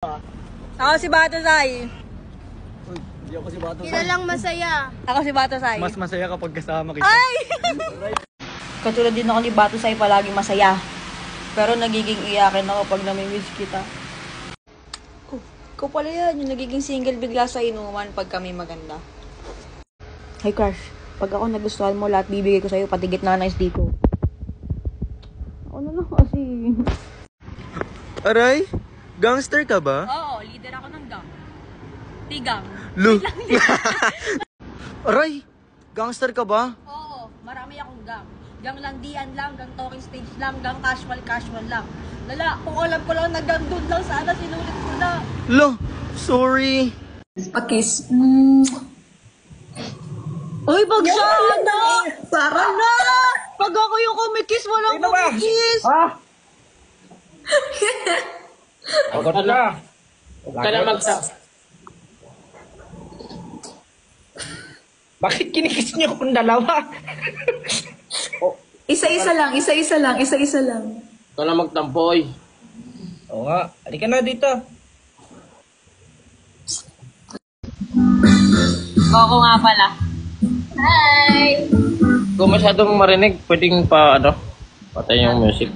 Ako si Batosay. Uy, hindi ako si Bato. Kilalang masaya. Ako si Batosay. Mas masaya kapag kasama kita. Ay! Katulad din ako ni Batosay, palagi masaya. Pero nagiging iyakin ako pag namimiss kita. Oh, ikaw pala yan, yung nagiging single bigla sa inuman pag kami maganda. Hey crush, pag ako nagustuhan mo, lahat bibigay ko sa'yo, pati gitna na SD ko. Ako na lang kasi. Aray, gangster ka ba? Oo, leader ako ng gang. Tigang. Lu. Aray, gangster ka ba? Oo, marami akong gang. Gang landian lang, gang talking stage lang, gang casual lang. Lala, kung alam ko lang na gang doon lang, sana sinulit ko na. Lo, sorry. Pakis. Uy, pag sana! Para na! Pag ako yung kumikis, walang kumikis! Ha? Huwag ka na. Huwag ka na magsa. Bakit kinikis niyo kung dalawa? Isa-isa lang. Ikaw na magtampoy. Oo nga. Halika na dito. Ako nga pala. Hi! Kung masyadong marinig, pwedeng patay yung music.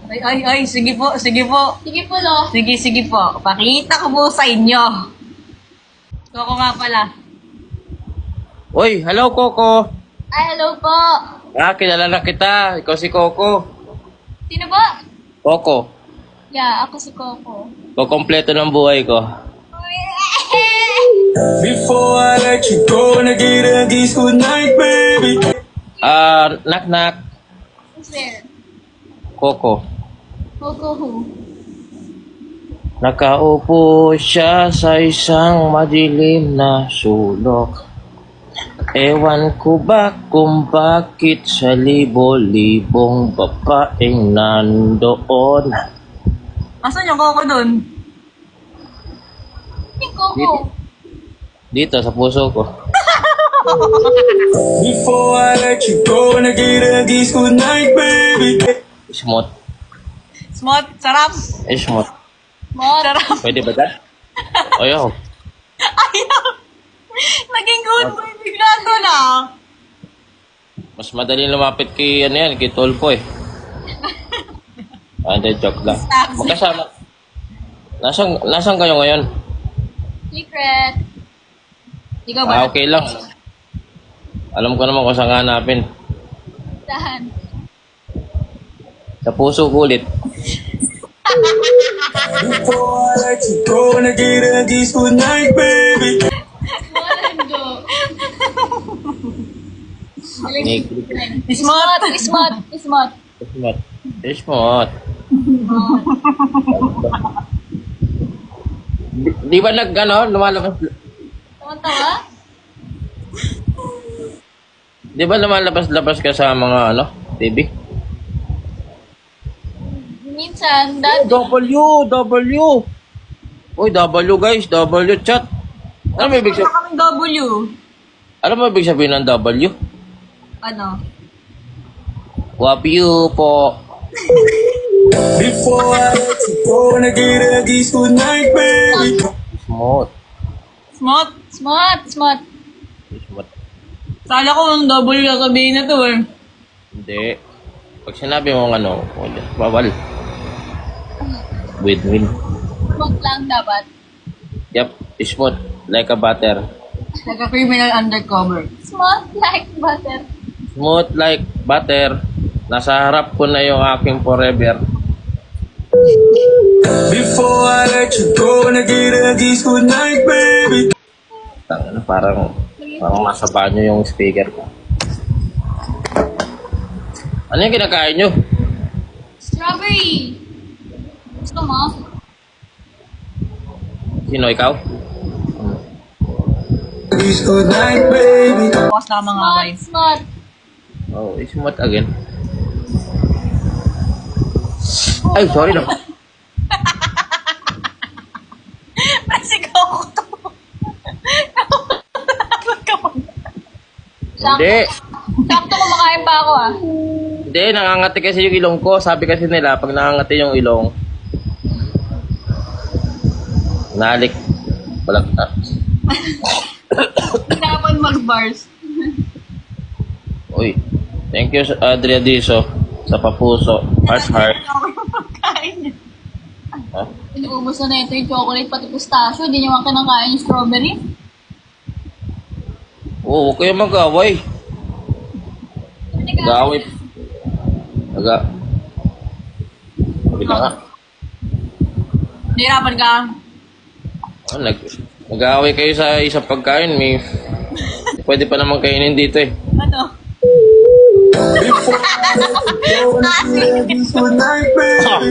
Ay, sige po. Sige po, lo. Sige po. Pakita ko po sa inyo. Ako nga pala. Uy, hello Coco. Ay, hello po. Kilala na kita. Ikaw si Coco. Sino ba? Coco. Yeah, ako si Coco. Kukompleto ng buhay ko. Before I let you go, and I get a kiss good night, baby. Knock knock. Who's there? Coco. Coco who? Nakaupo siya sa isang madilim na sulok. Ewan ko ba kung bakit sa libo-libong babaeng nandoon. Asan yung Coco dun? Si Coco. Dito sa puso ko. Before I let you go, and I get a kiss good night, baby. Smooth. Smart, sarap. Smooth. Mod. Sarap. Pwede ba dyan? Ayaw. Ayaw. Naging good boy bigla to na. Mas madaling lumapit kay kay Tolpo eh. Hindi, joke lang. Magkasama. Nasaan kayo ngayon? Secret. Ikaw ba? Okay lang. Alam ko naman kung saan hanapin. Saan? Sa puso ko ulit. Before I let you go, and I get a kiss good night, baby. Mondo. Nick. Smart. Smart. Smooth. Smooth. Di ba lumalabas? Tawa-tawa? Di ba lumalabas-labas ka sa mga TV? Minsan, dati. W. Uy, W guys, W chat. Ano may ibig sabihin? Kaming W. Ano mo ibig sabihin ng W? Ano? Love you po. Before I let you go, and I get a kiss good night, baby. Smooth. Smart. Smart. Smooth. Sala ko ang W na sabihin na to eh. Hindi. Pag sinabi mo bawal. Win-win. Smart lang dapat. Yep, smooth. Like a butter. Like a criminal undercover. Smart like butter. Smooth like butter. Nasa harap ko na yung aking forever. Before I let you go, and I get a kiss good night, baby. Parang nasa banyo yung speaker ko. Ano yung kinakain nyo? Strawberry. Gusto mo? Sino, ikaw? Kiss good night, baby. Bukas na mga away. Smart. Oh, smooth again. Ay, sorry na. Nasigaw ko to. Hindi. Sakto kumakain pa ako ah. Hindi, nangangati kasi yung ilong ko. Sabi kasi nila, pag nangangati yung ilong, Nalik. Balagtas. Dapat mag-bars. Uy. Thank you, Adria Diso, sa papuso. Heart. Pagkain niya. Ha? Inuubos na ito yung chocolate pati pistachio. Hindi niyo man kinakain yung strawberry. Oo, huwag kayo mag-away. Mag-away. Sabi ka nga. Nahirapan ka. Mag-away kayo sa isang pagkain. May pwede pa naman kainin dito eh. Ano? Before I let you go, nagiging good night, baby.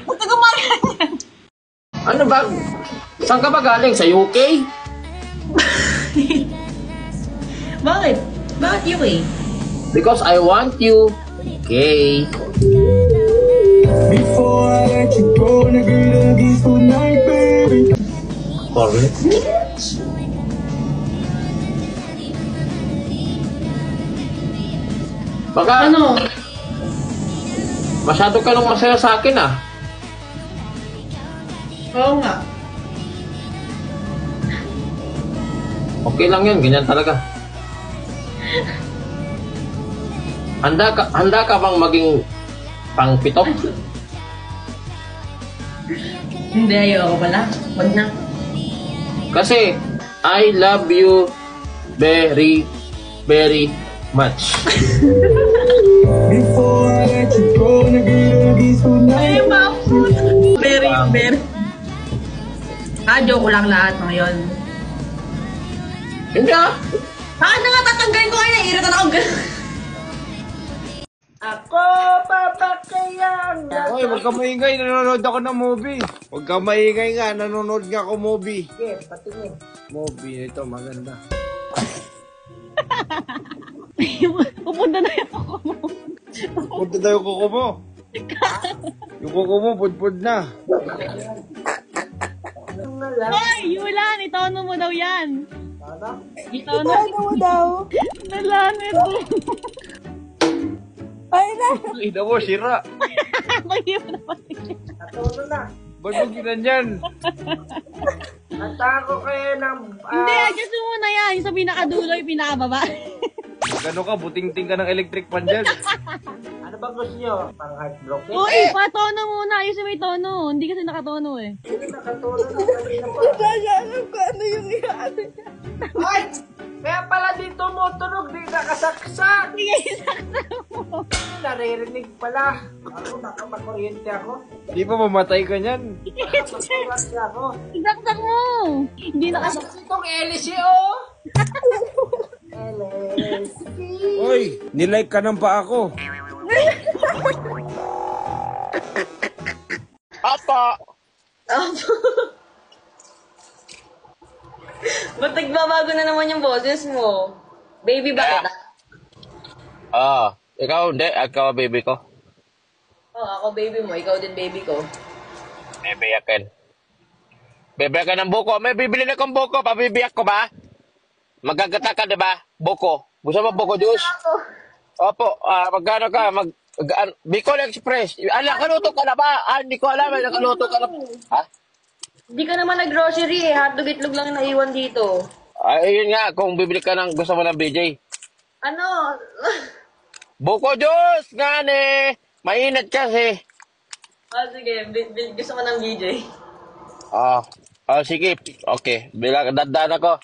Ba't ka gumaganyan? Ano ba? Saan ka ba galing? Sa UK? Bakit? Bakit UK? Because I want you. Okay. Before I let you go, nagiging good night, baby. Correct. Baka Ano? masyado ka nung masaya sa akin ah. Oo nga. Okay lang yun, ganyan talaga. Handa ka bang maging pang-pito? Hindi, ayoko pala. Wag na. Kasi I love you very, very much. Before I let you go, nagiging good night. Very, very. Joke lang lahat ng yun. Hindi ah. Bakit na nga tatanggalin ko kayo? Naiirita na ako gano'n. Ako papakayang Hoy, huwag ka maingay. Nanonood ako ng movie. Huwag ka maingay nga. Nanonood nga ako movie. Sige, patingin. Movie ito, maganda. Pupunta na yung ako mo. Punta tayo kuko mo. Yung kuko mo, pudpud na. Hoy, Yulan, itono mo daw yan. Itono Ano mo daw? Nalanit. Ay na! Ina mo, sira. Kaya mo naman. Ba't mo ginanyan? Hindi, adjust mo muna yan. Yung sa pinakadulo, yung pinakababa. Gano'n ka, buting-ting ka ng electric fan dyan. Uy, patono muna. Ayusin mo yung tono. Hindi kasi nakatono eh. Kaya alam ko ano yung iyaano niya. Kaya pala dito mo tunog, di nakasaksak. Sige, isaksa mo. Naririnig pala. Ako, baka makuryente ako. Di pa mamatay ka niyan. Makurasi ako. Isaksak mo. Hindi nakasaksa. Itong LC, oh. Hoy, nilike ka ng pa ako. Apa! Ba't nagbabago na naman yung boses mo? Baby ba kita? Ikaw hindi. Ikaw baby ko. Oo, ako baby mo. Ikaw din baby ko. Bibiyakin. Bibiyakin ng buko. May bibili na kong buko. Pabibiyak ko ba? Magagata ka, di ba? Buko. Gusto mo buko juice? Opo. Magkano ka? Bicol Express. Nakaluto ka na ba? Hindi ko alam. Nakaluto ka na. Ha? Hindi ka naman nag-grocery eh. Hotdog itlog lang yung naiwan dito. Ayun nga. Kung bibili ka ng gusto mo ng BJ. Ano? Buko juice! Nga ne! Mainit kasi. Sige. Gusto mo ng BJ. Sige. Okay. Dadaan ako.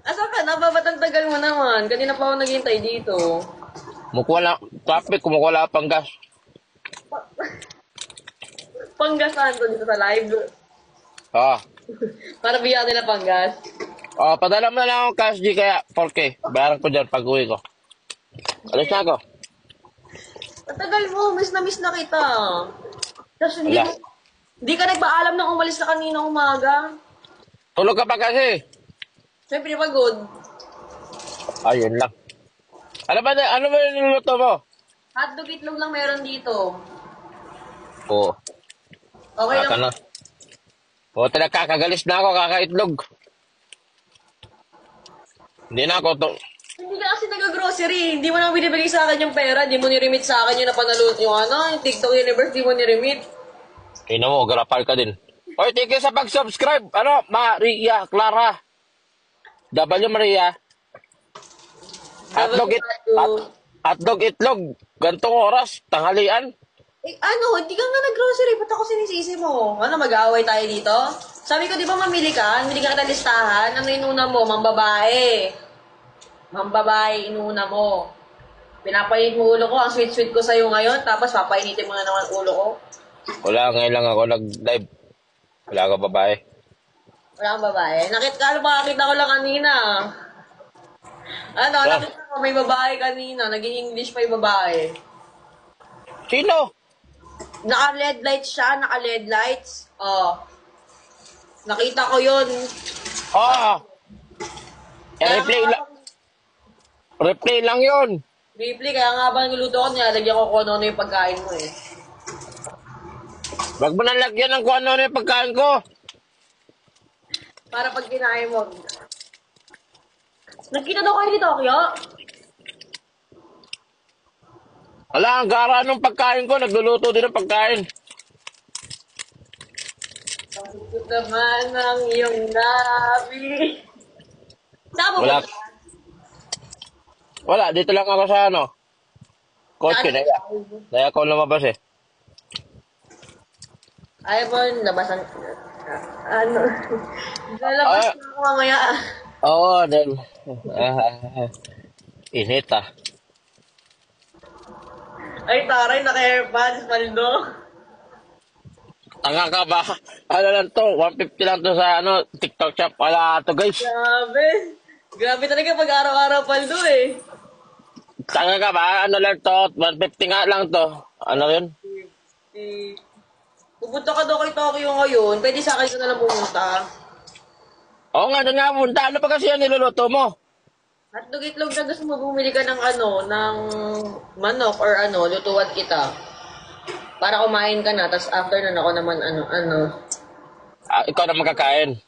Asa ka na? Ba't tagal mo naman? Kanina pa ako naghihintay dito. Mukuha lang. Traffic. Kumukuha lang panggas. Panggasan to dito sa live. Para bigyan nila panggas. Padala mo na lang ako cash G kaya 4K. Bayaran ko dyan pag uwi ko. Alis na ako. Matagal mo. Miss na kita. Tapos hindi Wala. Hindi ka nagpaalam nang umalis na kanina umaga. Tulog ka pa kasi. Siyempre pagod. Ayun lang. Ano ba yung niluluto mo? Hotdog itlog lang meron dito. Oo. Okay lang. Na. Talaga kakagalis na ako kakaitlog. Hindi na ako Hindi ka kasi nag-grocery. Hindi mo na binibigay sa akin yung pera. Hindi mo ni-remit sa akin yung napanood yung yung TikTok Universe. Hindi mo ni-remit. Tingnan mo, garapal ka din. Oy, thank you sa pag-subscribe. Ano, Maria Clara. W Maria. Hotdog itlog. Gantong oras, tanghalian. Hindi ka nga nag-grocery. Ba't ako sinisisi mo? Mag-aaway tayo dito? Sabi ko, di ba mamili ka? Mamili ka na listahan. Ano inuna mo? Mambabae. Mambabae, inuna mo. Pinapainit mo ulo ko. Ang sweet-sweet ko sa'yo ngayon. Tapos papainitin mo na naman ulo ko. Wala, ngayon lang ako nag-live. Wala ka babae. Wala kang babae. Nakita ko lang kanina. Nakita ko may babae kanina. Naging English pa yung babae. Sino? Naka-LED lights siya. Naka-LED lights. Nakita ko yun. Replay lang yun. Replay, kaya nga ba niluluto ko niya, lagyan ko kung ano yung pagkain mo eh. Wag mo na lagyan ng kung ano yung pagkain ko. Para pag kinain mo. Nagkita daw kayo ni Tokyo? Wala, ang gara ng pagkain ko. Nagluluto din ng pagkain. Pagkut naman ang iyong labi. Saan mo Wala. punta? Wala, dito lang ako sa kotse. Naya ko lumabas eh. Ayaw mo, labasan. Lalabas na ako mamaya. Oo, then. Init ah. Ay, taray, naka-airpods, Maldo. Tanga ka ba? Ano lang to? 150 lang to sa TikTok shop. Wala to guys. Grabe. Grabe talaga pag araw-araw, Paldo eh. Tanga ka ba? Ano lang to? 150 nga lang to. Ano yun? Pupunta ka daw kay Tokyo ngayon. Pwede sa akin ka na lang pumunta. Oo nga, doon nga punta. Ano pa kasi yan niluluto mo? Hotdog itlog na gusto mo, bumili ka ng ng manok or lutuan kita. Para kumain ka na, tapos after nun ako naman Ikaw na magkakain.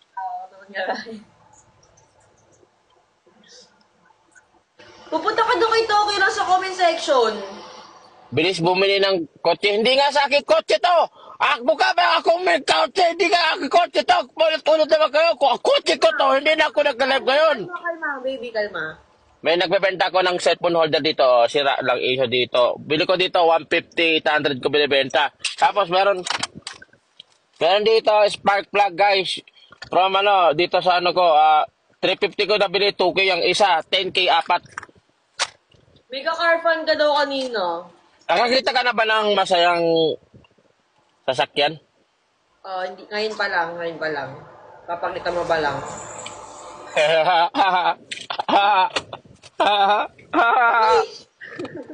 Pupunta ka doon kay Tokyo na sa comment section. Bilis bumili ng kotse. Hindi nga sa akin kotse to. Ako ka ba? Ako may kotse. Hindi nga aking kotse to. Ulit-ulit naman kayo. Kung kotse ko to, hindi na ako nag-live ngayon. Kalma, baby, kalma. May nagbebenta ko ng cellphone holder dito. Sira lang issue dito. Bili ko dito 150, 800 ko binibenta. Tapos meron dito spark plug guys. From dito sa ko, 350 ko nabili 2K ang isa, 10K apat. Mega car fan ka daw kanina. Nakakita ka na ba ng masayang sasakyan? Hindi, ngayon pa lang. Papakita mo ba lang?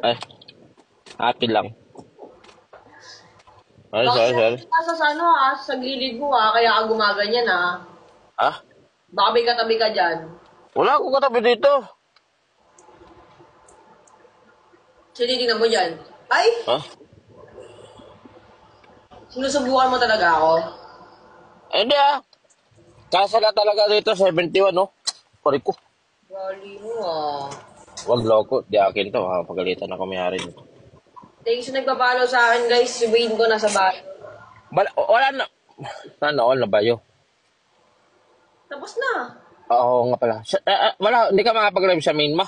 Ay, happy lang. Sorry. Sa gilid mo kaya ka gumaganyan Ah? Baka may katabi ka dyan. Wala akong katabi dito. Sinitingnan mo dyan. Ay! Ha? Sinusubukan mo talaga ako? Hindi Kasala talaga dito, 71 no? Pari ko. Gali mo Wag loko, di akin to. Pagalitan ako may-ari nito. Thanks sa nagpapalo sa akin guys. Si Wayne ko nasa bahay. Wala na. All na ba yun? Tapos na. Oo nga pala. Wala, hindi ka makapag-live sa main ma.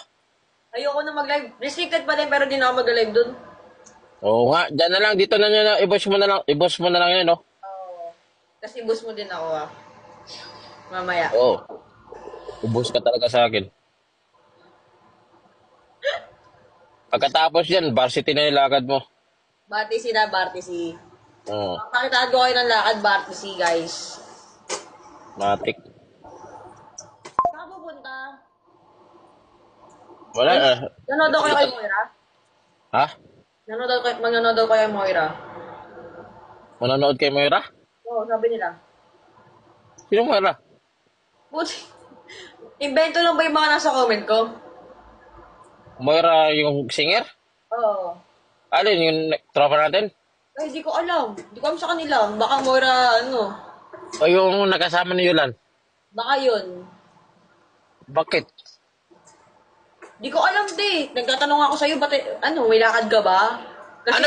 Ayoko na mag-live. Restricted pa din pero di na ako mag-live dun. Oo nga, dyan na lang. Dito na nyo i-boss mo na lang yun, no? Oo. Kasi boost mo din ako mamaya. Oo. Ubus ka talaga sa akin. Pagkatapos yan, varsity na yung lakad mo. Bartisi na, Bartisi. Oo. Pakitaan ko kayo ng lakad, Bartisi, guys. Matik. Saan ka pupunta? Wala Nanood daw kayo kay Moira? Ha? Magnanood daw kayo kay Moira? Manonood kay Moira? Oo, sabi nila. Sino Moira? Buti. Invento lang ba yung mga nasa comment ko? Moira yung singer? Oo. Alin, yung tropa natin? Ay, di ko alam. Di ko alam sa kanila. Baka Moira, O yung nakasama ni Yulan? Baka yun. Bakit? Di ko alam, di. Nagtatanong ako sa'yo, ba't, may lakad ka ba? Kasi,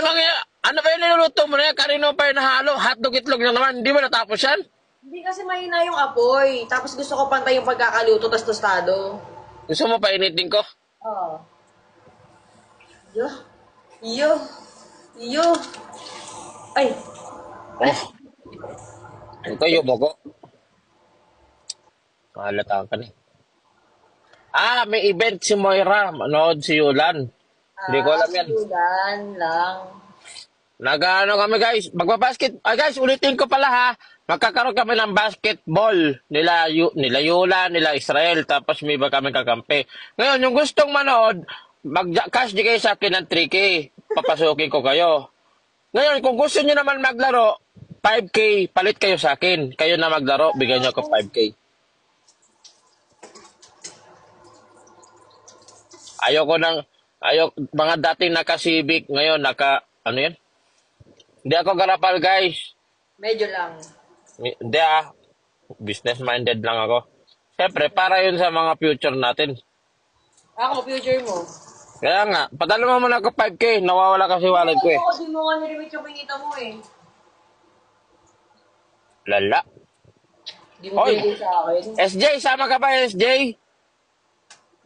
Ano ba yung niluluto mo na yan? Kanino pa yung nahalo? Hotdog itlog na naman. Hindi mo natapos yan? hindi kasi mahina yung apoy. Tapos gusto ko pantay yung pagkakaluto, tas tostado. Gusto mo painitin ko? Oo. Yo. Yo. Yo. Ay. Oh. Ito yung ko. Halata ka na. May event si Moira. Manood si Yulan. Hindi ko alam yan. Sudan lang. Nag-ano kami guys. Magbabasket. Guys, ulitin ko pala ha. Magkakaroon kami ng basketball. Nila Yulan, nila Israel. Tapos may iba kami kakampi. Ngayon, yung gustong manood, mag-cash di kayo sa akin ng 3K. Papasukin ko kayo. Ngayon, kung gusto nyo naman maglaro, 5K, palit kayo sa akin. Kayo na maglaro, bigyan nyo ako 5K. Mga dating naka-civic, ngayon ano yan? Hindi ako garapal, guys. Medyo lang. Hindi business-minded lang ako. Siyempre, para yun sa mga future natin. Ako, future mo. Kaya nga, padala mo muna ako 5K, nawawala kasi wallet ko eh. Ako, di mo nga nilimit yung kinita mo eh. Lala. Di mo Oy. pinigay sa akin. SJ, sama ka ba SJ?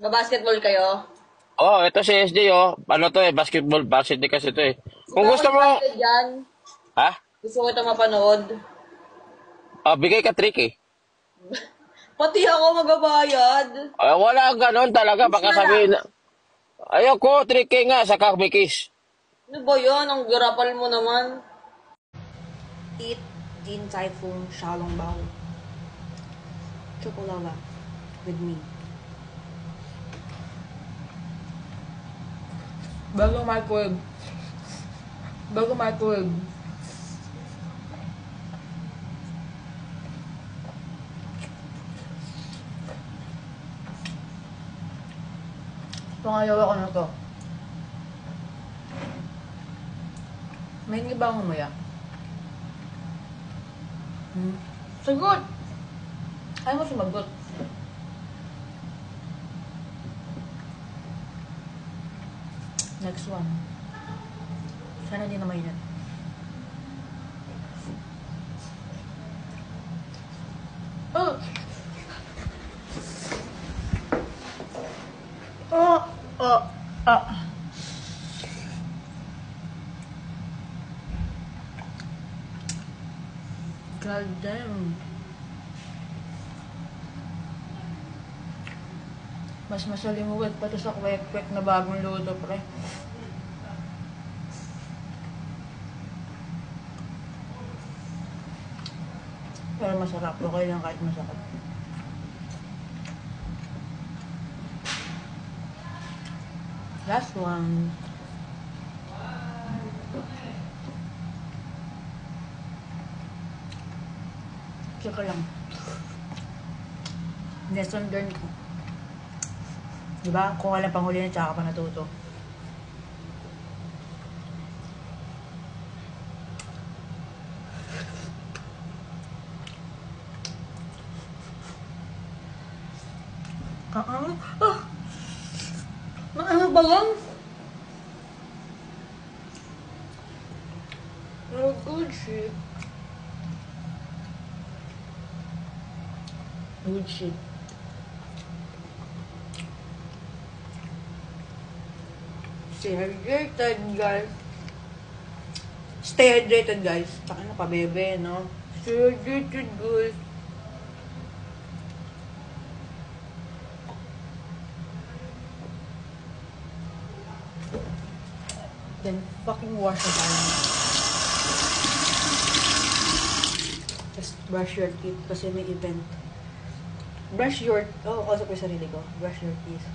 Ba-basketball kayo? Ito si SJ Ano to basketball varsity kasi to eh. Kung gusto mo, Basket dyan. ha? Gusto ko ito mapanood. Bigay ka 3K. Pati ako magbabayad. Wala ganon talaga, baka sabihin na. Ayoko, 3K nga, saka may kiss. Ano ba yun? Ang garapal mo naman. Eat Din Tai Fung Xiaolong Bao. Chocolava with me. Bago microwave. Pangayaw ako na to. May hindi ba akong umaya? Sagot! Ayaw mo sumagot. Next one. Sana di na mainit. Oh! God damn. Mas masalimuot pa to sa kwek-kwek na bagong luto, pre. Pero masarap. Okay lang kahit masarap. Last one. Tsaka lang. Lesson learned ko. Diba? Kung walang panghuli na, tsaka pa natuto. Ano ba lang? Oh, good shit. Good shit. Stay hydrated, guys. Stay hydrated, guys. Taka na pa, bebe, no? Stay hydrated, guys. Then, fucking wash the time. Just brush your teeth kasi may event. Brush your... kausap ko yung sarili ko. Brush your teeth.